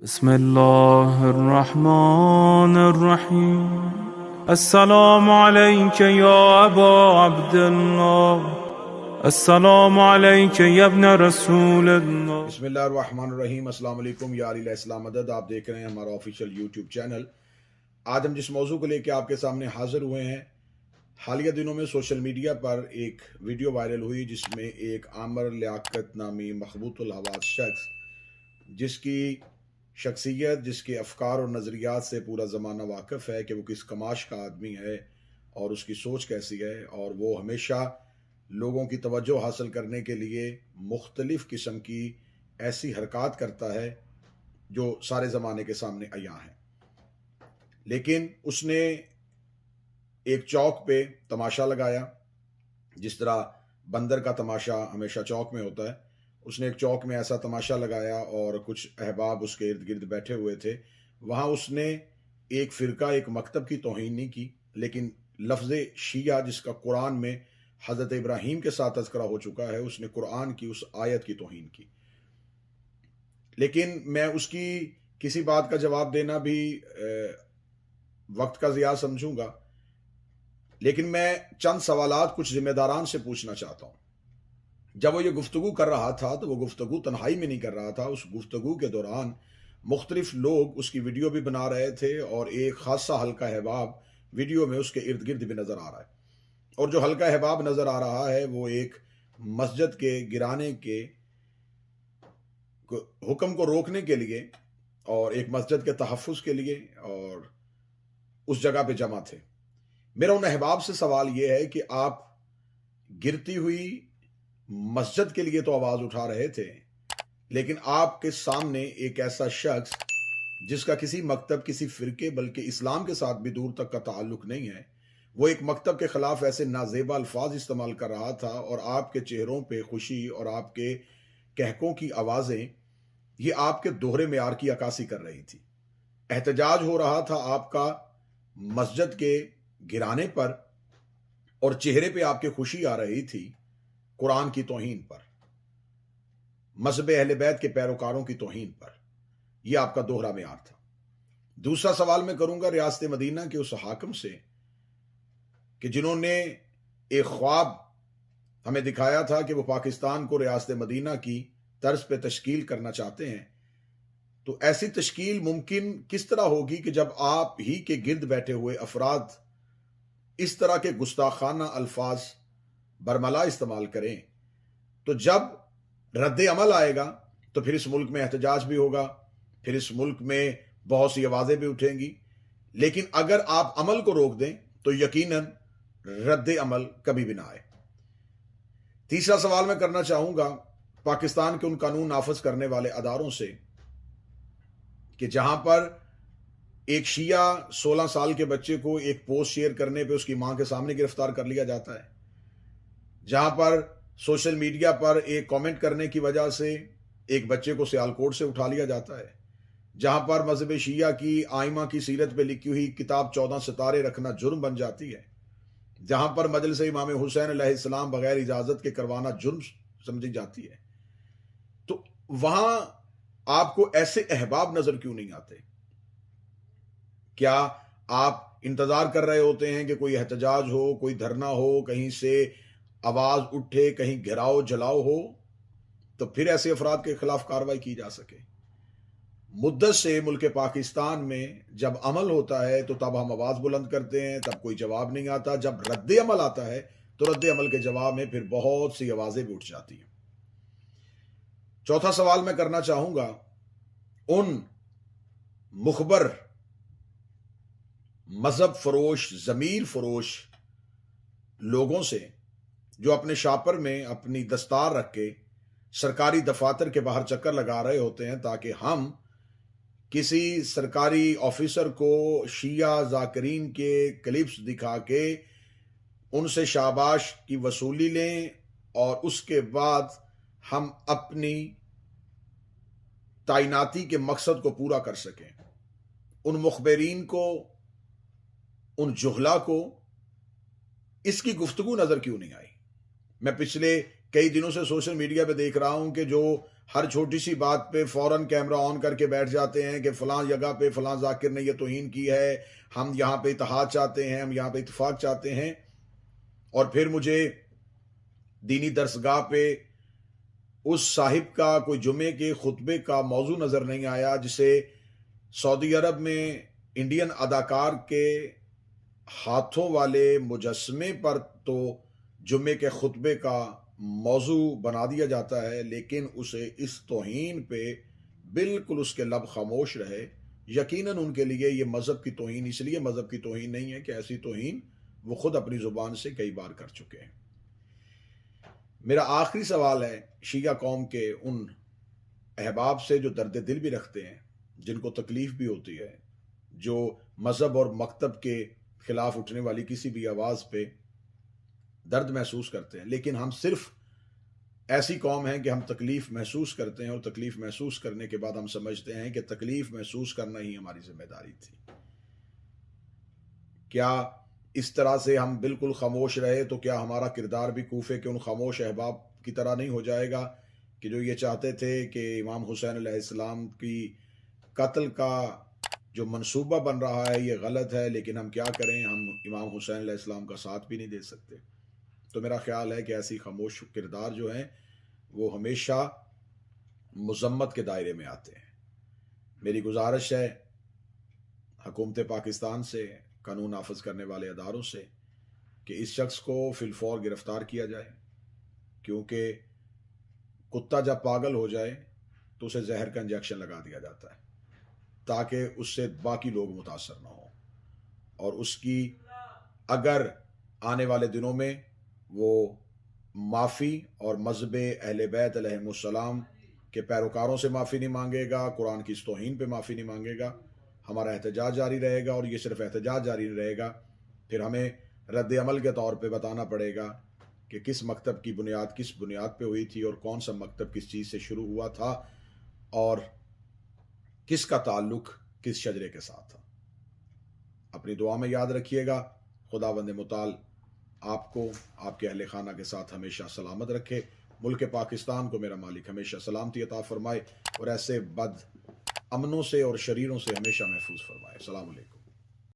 बिस्मिल्लाहिर्रहमानिर्रहीम। अस्सलामु अलैका या अबा अब्दुल्लाह, अस्सलामु अलैका या इब्न रसूलल्लाह। बिस्मिल्लाहिर्रहमानिर्रहीम। अस्सलाम वालेकुम या अली इस्लाम मदद। आप देख रहे हैं हमारा ऑफिशियल यूट्यूब चैनल। आज हम जिस मौजू को लेकर आपके सामने हाजिर हुए हैं, हालिया दिनों में सोशल मीडिया पर एक वीडियो वायरल हुई जिसमें एक आमर लियाकत नामी मखबूतुल हवास शख्स, जिसकी शख्सियत, जिसके अफकार और नज़रियात से पूरा ज़माना वाकिफ़ है कि वो किस कमाश का आदमी है और उसकी सोच कैसी है, और वो हमेशा लोगों की तवज्जो हासिल करने के लिए मुख्तलिफ़ किस्म की ऐसी हरकत करता है जो सारे ज़माने के सामने अया हैं। लेकिन उसने एक चौक पे तमाशा लगाया, जिस तरह बंदर का तमाशा हमेशा चौक में होता है। उसने एक चौक में ऐसा तमाशा लगाया और कुछ अहबाब उसके इर्द गिर्द बैठे हुए थे। वहाँ उसने एक फ़िरका, एक मकतब की तौहीन नहीं की, लेकिन लफ्ज़ शिया, जिसका कुरान में हज़रत इब्राहीम के साथ तज़किरा हो चुका है, उसने कुरान की उस आयत की तौहीन की। लेकिन मैं उसकी किसी बात का जवाब देना भी वक्त का ज़िया समझूंगा, लेकिन मैं चंद सवालात कुछ जिम्मेदारान से पूछना चाहता हूँ। जब वो ये गुफ्तगू कर रहा था तो वो गुफ्तगू तन्हाई में नहीं कर रहा था। उस गुफ्तगू के दौरान मुख्तलिफ लोग उसकी वीडियो भी बना रहे थे और एक खासा हल्का अहबाब वीडियो में उसके इर्द गिर्द भी नज़र आ रहा है। और जो हल्का अहबाब नज़र आ रहा है वो एक मस्जिद के गिराने के हुक्म को रोकने के लिए और एक मस्जिद के तहफ़्फ़ुज़ के लिए और उस जगह पे जमा थे। मेरा उन अहबाब से सवाल यह है कि आप गिरती हुई मस्जिद के लिए तो आवाज़ उठा रहे थे, लेकिन आपके सामने एक ऐसा शख्स जिसका किसी मकतब, किसी फ़िरके, बल्कि इस्लाम के साथ भी दूर तक का ताल्लुक नहीं है, वो एक मकतब के ख़िलाफ़ ऐसे नाजेबा अल्फाज इस्तेमाल कर रहा था और आपके चेहरों पे खुशी और आपके कहकों की आवाज़ें ये आपके दोहरे मेयार की अक्कासी कर रही थी। एहतजाज हो रहा था आपका मस्जिद के गिराने पर और चेहरे पे आपके खुशी आ रही थी कुरान की तौहीन पर, मज़हब अहले बैत के पैरोकारों की तौहीन पर। यह आपका दोहरा मेयार था। दूसरा सवाल मैं करूंगा रियासत मदीना के उस हाकिम से कि जिन्होंने एक ख्वाब हमें दिखाया था कि वो पाकिस्तान को रियासत मदीना की तर्ज पे तश्कील करना चाहते हैं। तो ऐसी तश्कील मुमकिन किस तरह होगी कि जब आप ही के गिर्द बैठे हुए अफराद इस तरह के गुस्ताखाना अल्फाज बरमला इस्तेमाल करें। तो जब रद्द अमल आएगा तो फिर इस मुल्क में एहतजाज भी होगा, फिर इस मुल्क में बहुत सी आवाज़ें भी उठेंगी। लेकिन अगर आप अमल को रोक दें तो यकीनन रद्द अमल कभी भी ना आए। तीसरा सवाल मैं करना चाहूँगा पाकिस्तान के उन कानून नाफज करने वाले अदारों से कि जहाँ पर एक शिया 16 साल के बच्चे को एक पोस्ट शेयर करने पे उसकी मां के सामने गिरफ्तार कर लिया जाता है, जहां पर सोशल मीडिया पर एक कमेंट करने की वजह से एक बच्चे को सियालकोट से उठा लिया जाता है, जहां पर मजहब शिया की आइमा की सीरत पे लिखी हुई किताब 14 सितारे रखना जुर्म बन जाती है, जहां पर मजलिस इमाम हुसैन अलैहिस्सलाम बगैर इजाजत के करवाना जुर्म समझी जाती है। तो वहां आपको ऐसे अहबाब नजर क्यों नहीं आते? क्या आप इंतजार कर रहे होते हैं कि कोई एहतजाज हो, कोई धरना हो, कहीं से आवाज उठे, कहीं घेराव जलाओ हो, तो फिर ऐसे अफराद के खिलाफ कार्रवाई की जा सके? मुद्दत से मुल्क पाकिस्तान में जब अमल होता है तो तब हम आवाज बुलंद करते हैं, तब कोई जवाब नहीं आता। जब रद्द अमल आता है तो रद्द अमल के जवाब में फिर बहुत सी आवाजें भी उठ जाती हैं। चौथा सवाल मैं करना चाहूंगा उन मुखबर, मजहब फरोश, जमीर फरोश लोगों से जो अपने शापर में अपनी दस्तार रख के सरकारी दफातर के बाहर चक्कर लगा रहे होते हैं ताकि हम किसी सरकारी ऑफिसर को शिया जाकरीन के क्लिप्स दिखा के उनसे शाबाश की वसूली लें और उसके बाद हम अपनी तैनाती के मकसद को पूरा कर सकें। उन मुखबरीन को, उन जुहला को इसकी गुफ्तगू नजर क्यों नहीं आई? मैं पिछले कई दिनों से सोशल मीडिया पे देख रहा हूं कि जो हर छोटी सी बात पे फौरन कैमरा ऑन करके बैठ जाते हैं कि फलां जगह पे फलां जाकिर ने ये तौहीन की है, हम यहाँ पे इत्तेहाद चाहते हैं, हम यहाँ पे इत्तेफाक चाहते हैं। और फिर मुझे दीनी दरसगाह पे उस साहिब का कोई जुमे के खुतबे का मौजू नज़र नहीं आया जिसे सऊदी अरब में इंडियन अदाकार के हाथों वाले मुजस्मे पर तो जुमे के खुतबे का मौजू बना दिया जाता है, लेकिन उसे इस तौहीन पे बिल्कुल उसके लब खामोश रहे। यकीनन उनके लिए ये मज़हब की तौहीन इसलिए मज़हब की तौहीन नहीं है कि ऐसी तौहीन वो खुद अपनी ज़ुबान से कई बार कर चुके हैं। मेरा आखिरी सवाल है शिया कौम के उन अहबाब से जो दर्द दिल भी रखते हैं, जिनको तकलीफ भी होती है, जो मज़हब और मकतब के खिलाफ उठने वाली किसी भी आवाज़ पे दर्द महसूस करते हैं, लेकिन हम सिर्फ ऐसी कौम हैं कि हम तकलीफ महसूस करते हैं और तकलीफ महसूस करने के बाद हम समझते हैं कि तकलीफ महसूस करना ही हमारी जिम्मेदारी थी। क्या इस तरह से हम बिल्कुल खामोश रहे तो क्या हमारा किरदार भी कूफे के उन खामोश अहबाब की तरह नहीं हो जाएगा कि जो ये चाहते थे कि इमाम हुसैन अलैहिस्सलाम की कत्ल का जो मंसूबा बन रहा है ये गलत है, लेकिन हम क्या करें, हम इमाम हुसैन अलैहिस्सलाम का साथ भी नहीं दे सकते। तो मेरा ख्याल है कि ऐसी खामोश किरदार जो हैं वो हमेशा मुज़म्मत के दायरे में आते हैं। मेरी गुजारिश है हुकूमत पाकिस्तान से, कानून नाफिज करने वाले अदारों से, कि इस शख्स को फिलफौर गिरफ्तार किया जाए, क्योंकि कुत्ता जब पागल हो जाए तो उसे जहर का इंजेक्शन लगा दिया जाता है ताकि उससे बाकी लोग मुतासर ना हो, और उसकी अगर आने वाले दिनों में वो माफ़ी और मज़हब अहले बैत अलैहिमुस्सलाम के पैरोकारों से माफ़ी नहीं मांगेगा, कुरान की इस तौहीन पे माफ़ी नहीं मांगेगा, हमारा एहतजाज जारी रहेगा। और ये सिर्फ एहतजाज जारी नहीं रहेगा, फिर हमें रद्द अमल के तौर पे बताना पड़ेगा कि किस मकतब की बुनियाद किस बुनियाद पे हुई थी और कौन सा मकतब किस चीज़ से शुरू हुआ था और किसका ताल्लुक किस शजरे के साथ था। अपनी दुआ में याद रखिएगा। खुदावंद मुताल आपको आपके अहले खाना के साथ हमेशा सलामत रखे। मुल्क पाकिस्तान को मेरा मालिक हमेशा सलामती अता फरमाए और ऐसे बद अमनों से और शरीरों से हमेशा महफूज फरमाए। अस्सलाम वालेकुम।